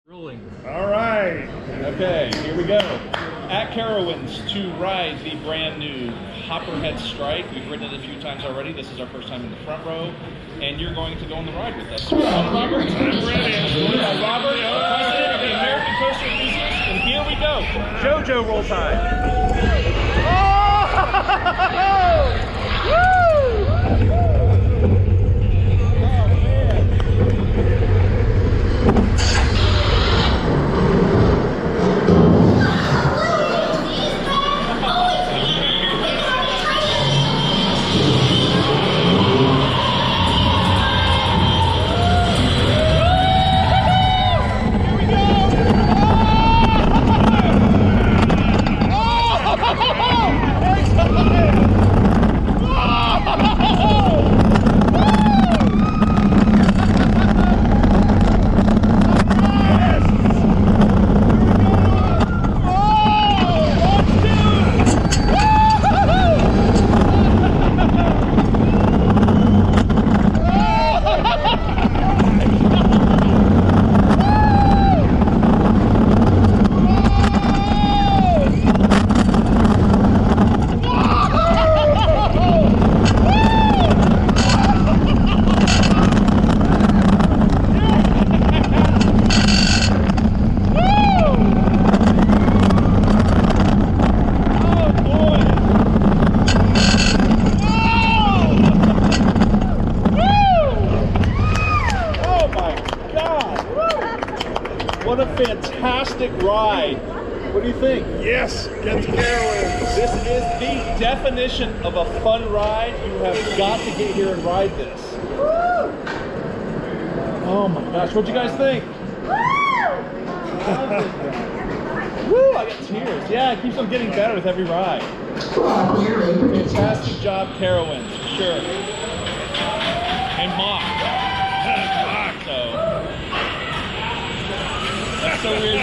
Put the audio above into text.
Rolling. All right. Okay, here we go. At Carowinds to ride the brand new Copperhead Strike. We've ridden it a few times already. This is our first time in the front row, and you're going to go on the ride with us. Robert? I'm ready. Robert, president of the American Coaster Enthusiasts, and here we go. JoJo roll tide. Oh! Woo! What a fantastic ride. What do you think? Yes, get to Carowinds. This is the definition of a fun ride. You have got to get here and ride this. Oh my gosh, what'd you guys think? Woo, I got tears. Yeah, it keeps on getting better with every ride. Fantastic job, Carowinds, for sure. And Mock. So, that's so weird.